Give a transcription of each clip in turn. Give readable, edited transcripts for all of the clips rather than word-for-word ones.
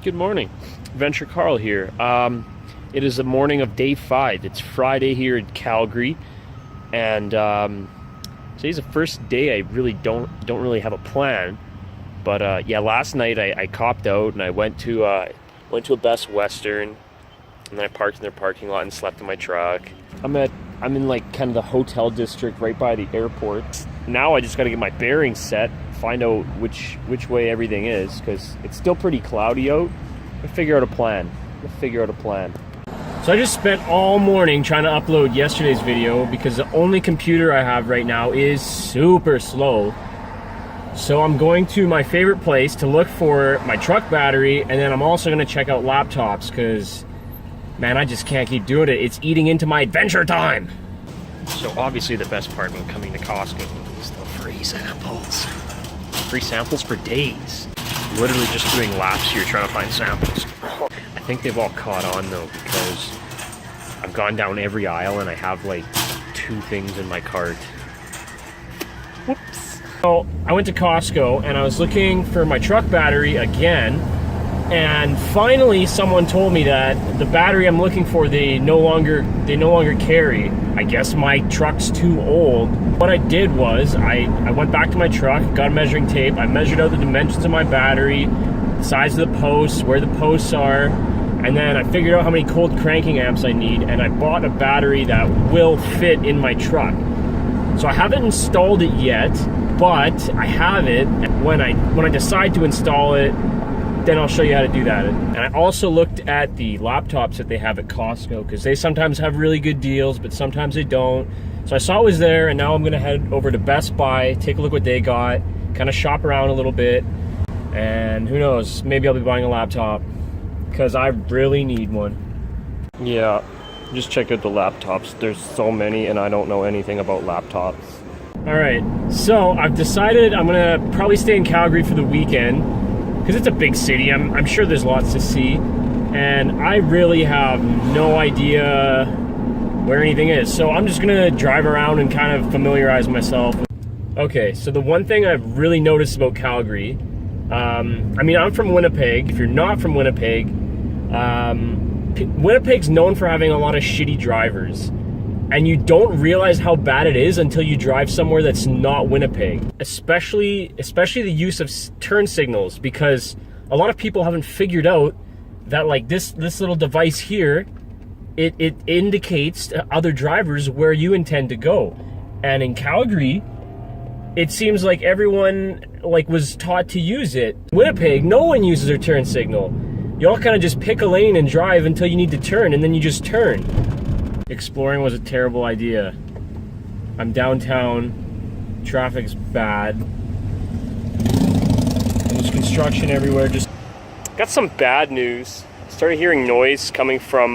Good morning, Adventure Karl here. It is the morning of day 5. It's Friday here in Calgary, and today's the first day I really don't really have a plan. But yeah, last night I copped out and I went to a Best Western, and then I parked in their parking lot and slept in my truck. I'm in like kind of the hotel district right by the airport. Now I just got to get my bearings set, find out which way everything is, because it's still pretty cloudy out. I'll figure out a plan. So I just spent all morning trying to upload yesterday's video because the only computer I have right now is super slow. So I'm going to my favorite place to look for my truck battery, and then I'm also going to check out laptops because, man, I just can't keep doing it. It's eating into my adventure time. So obviously the best part about coming to Costco is the free samples. Free samples for days. Literally just doing laps here trying to find samples. I think they've all caught on though, because I've gone down every aisle and I have like 2 things in my cart. Whoops. So I went to Costco and I was looking for my truck battery again, and finally someone told me that the battery I'm looking for they no longer carry. I guess my truck's too old. What I did was I went back to my truck, got a measuring tape, I measured out the dimensions of my battery, the size of the posts, where the posts are, and then I figured out how many cold cranking amps I need, and I bought a battery that will fit in my truck. So I haven't installed it yet, but I have it. When I decide to install it, then I'll show you how to do that. And I also looked at the laptops that they have at Costco, because they sometimes have really good deals, but sometimes they don't. So I saw it was there, and now I'm gonna head over to Best Buy, take a look what they got, kind of shop around a little bit, and who knows, maybe I'll be buying a laptop, because I really need one. Yeah, just check out the laptops. There's so many, and I don't know anything about laptops. All right, so I've decided I'm gonna probably stay in Calgary for the weekend, because it's a big city. I'm sure there's lots to see, and I really have no idea where anything is. So I'm just gonna drive around and kind of familiarize myself. Okay, so the one thing I've really noticed about Calgary, I mean, I'm from Winnipeg. If you're not from Winnipeg, Winnipeg's known for having a lot of shitty drivers. And you don't realize how bad it is until you drive somewhere that's not Winnipeg. Especially the use of turn signals, because a lot of people haven't figured out that like this little device here, it indicates to other drivers where you intend to go. And in Calgary, it seems like everyone like was taught to use it. Winnipeg, no one uses their turn signal. You all kind of just pick a lane and drive until you need to turn, and then you just turn. Exploring was a terrible idea. I'm downtown, traffic's bad. There's construction everywhere. Just got some bad news. Started hearing noise coming from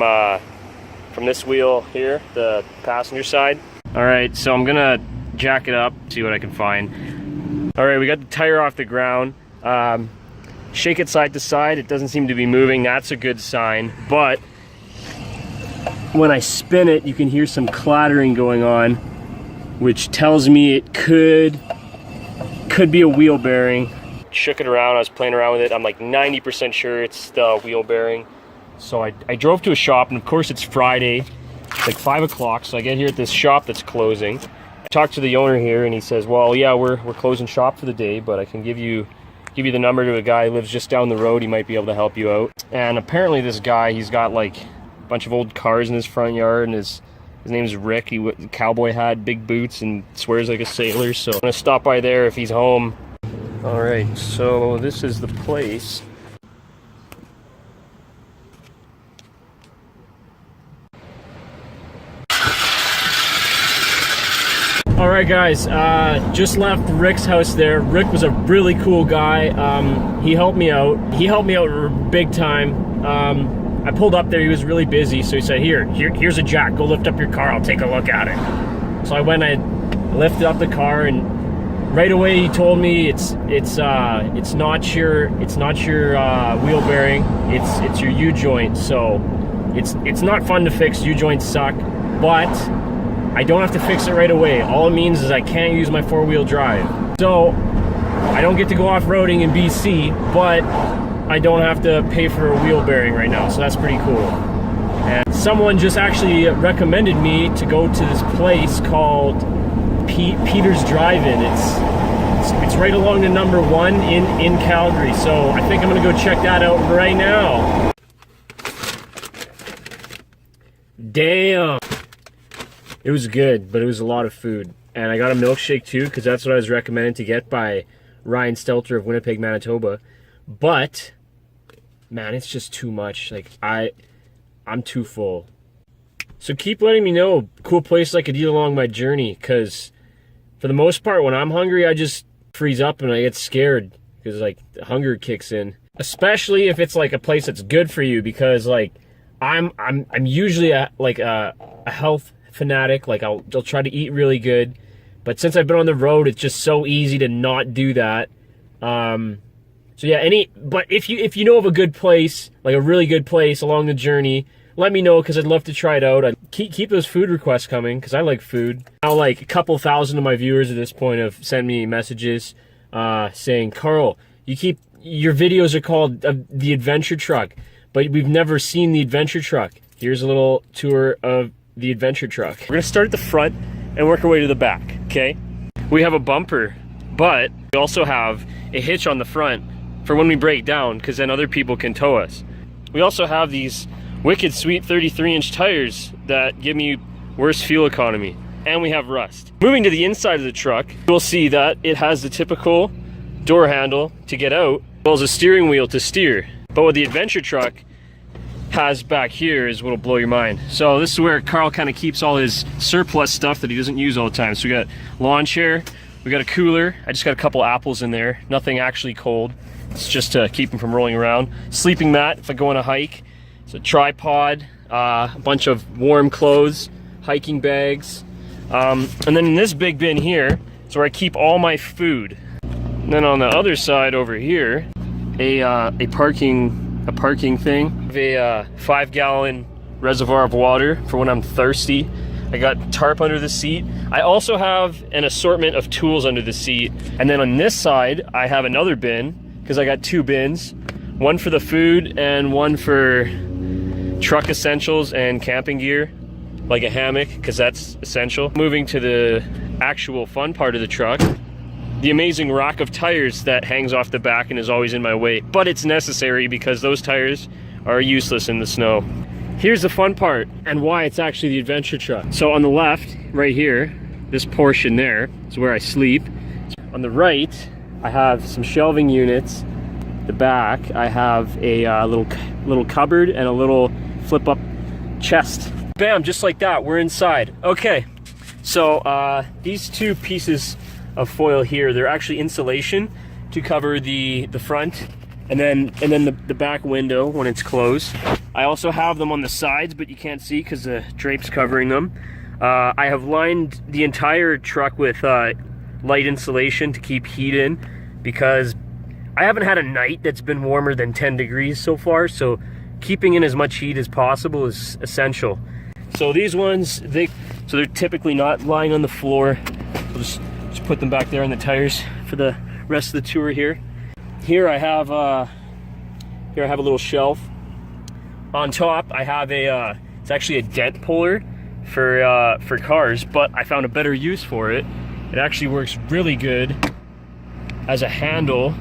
this wheel here, the passenger side. All right, so I'm gonna jack it up, see what I can find. All right, we got the tire off the ground. Shake it side to side. It doesn't seem to be moving. That's a good sign, but when I spin it, you can hear some clattering going on, which tells me it could be a wheel bearing. Shook it around, I was playing around with it. I'm like 90% sure it's the wheel bearing. So I drove to a shop, and of course it's Friday, it's like 5 o'clock, so I get here at this shop that's closing. I talked to the owner here, and he says, well, yeah, we're closing shop for the day, but I can give you the number to a guy who lives just down the road. He might be able to help you out. And apparently this guy, he's got like bunch of old cars in his front yard, and his name's Rick. He cowboy hat, big boots, and swears like a sailor. So I'm gonna stop by there if he's home. All right, so this is the place. All right, guys, just left Rick's house there. Rick was a really cool guy. He helped me out. He helped me out big time. I pulled up there, he was really busy, so he said, here's a jack, go lift up your car, I'll take a look at it. So I went and lifted up the car, and right away he told me it's not your wheel bearing, it's your U-joint. So it's not fun to fix. U-joints suck, but I don't have to fix it right away. All it means is I can't use my 4-wheel drive. So I don't get to go off-roading in BC, but I don't have to pay for a wheel bearing right now, so that's pretty cool. And someone just actually recommended me to go to this place called Peter's Drive-In. It's right along the number 1 in Calgary, so I think I'm gonna go check that out right now. Damn, it was good, but it was a lot of food. And I got a milkshake too, because that's what I was recommended to get by Ryan Stelter of Winnipeg, Manitoba. But man, it's just too much. Like I'm too full. So keep letting me know cool places I could eat along my journey, because for the most part, when I'm hungry, I just freeze up and I get scared because like the hunger kicks in. Especially if it's like a place that's good for you, because like I'm usually a health fanatic. Like I'll try to eat really good, but since I've been on the road, it's just so easy to not do that. So yeah, but if you know of a good place, like a really good place along the journey, let me know, because I'd love to try it out. Keep those food requests coming, because I like food. Now, like a couple thousand of my viewers at this point have sent me messages saying, Karl, your videos are called the adventure truck, but we've never seen the adventure truck. Here's a little tour of the adventure truck. We're gonna start at the front and work our way to the back, okay? We have a bumper, but we also have a hitch on the front for when we break down, because then other people can tow us. We also have these wicked sweet 33-inch tires that give me worse fuel economy, and we have rust. Moving to the inside of the truck, you'll see that it has the typical door handle to get out, as well as a steering wheel to steer. But what the adventure truck has back here is what'll blow your mind. So this is where Karl kind of keeps all his surplus stuff that he doesn't use all the time. So we got lawn chair, we got a cooler. I just got a couple apples in there, nothing actually cold. It's just to keep them from rolling around. Sleeping mat if I go on a hike. It's a tripod, a bunch of warm clothes, hiking bags. And then in this big bin here is where I keep all my food. And then on the other side over here, a parking thing. A 5-gallon reservoir of water for when I'm thirsty. I got tarp under the seat. I also have an assortment of tools under the seat. And then on this side, I have another bin, because I got 2 bins. One for the food and one for truck essentials and camping gear, like a hammock, because that's essential. Moving to the actual fun part of the truck, the amazing rack of tires that hangs off the back and is always in my way. But it's necessary, because those tires are useless in the snow. Here's the fun part, and why it's actually the adventure truck. So on the left, right here, this portion there is where I sleep. On the right, I have some shelving units. The back, I have a little cupboard and a little flip-up chest. Bam, just like that, we're inside. Okay, so these 2 pieces of foil here, they're actually insulation to cover the front and then the back window when it's closed. I also have them on the sides, but you can't see because the drape's covering them. I have lined the entire truck with light insulation to keep heat in, because I haven't had a night that's been warmer than 10 degrees so far, so keeping in as much heat as possible is essential. So these ones, so they're typically not lying on the floor. We'll just put them back there on the tires for the rest of the tour here. Here I have a little shelf. On top I have it's actually a dent puller for cars, but I found a better use for it. It actually works really good as a handle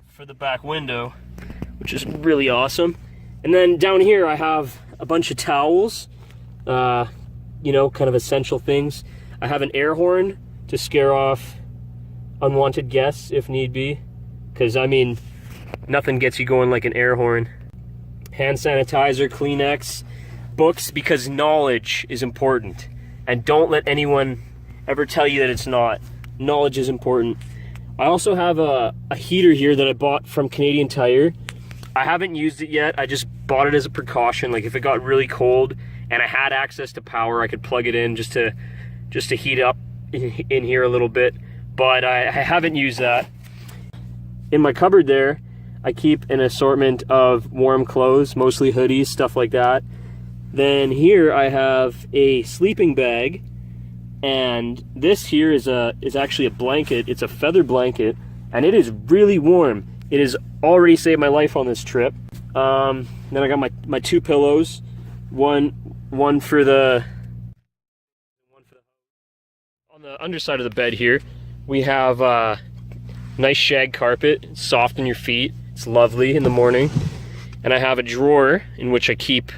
for the back window, which is really awesome. And then down here I have a bunch of towels, you know, kind of essential things. I have an air horn to scare off unwanted guests if need be, because I mean, nothing gets you going like an air horn. Hand sanitizer, Kleenex, books, because knowledge is important, and don't let anyone ever tell you that it's not. Knowledge is important. I also have a heater here that I bought from Canadian Tire. I haven't used it yet. I just bought it as a precaution. Like if it got really cold and I had access to power, I could plug it in just to heat up in here a little bit. But I haven't used that. In my cupboard there, I keep an assortment of warm clothes, mostly hoodies, stuff like that. Then here I have a sleeping bag, and this here is actually a blanket. It's a feather blanket, and it is really warm. It has already saved my life on this trip. Then I got my 2 pillows, one for the on the underside of the bed here. We have nice shag carpet, it's soft on your feet. It's lovely in the morning. And I have a drawer in which I keep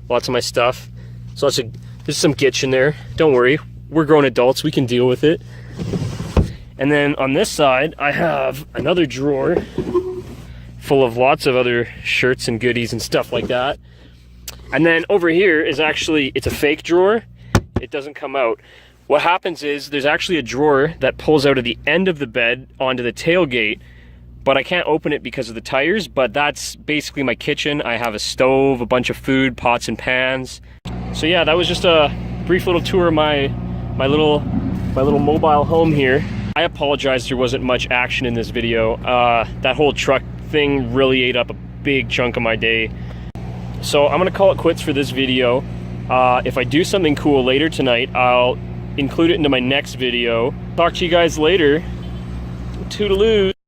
lots of my stuff. So there's some gitch in there. Don't worry, we're grown adults, we can deal with it. And then on this side, I have another drawer full of lots of other shirts and goodies and stuff like that. And then over here is actually, it's a fake drawer. It doesn't come out. What happens is there's actually a drawer that pulls out of the end of the bed onto the tailgate, but I can't open it because of the tires. But that's basically my kitchen. I have a stove, a bunch of food, pots and pans. So yeah, that was just a brief little tour of my little mobile home here. I apologize there wasn't much action in this video. That whole truck thing really ate up a big chunk of my day. So I'm gonna call it quits for this video. If I do something cool later tonight, I'll include it into my next video. Talk to you guys later. Toodaloo.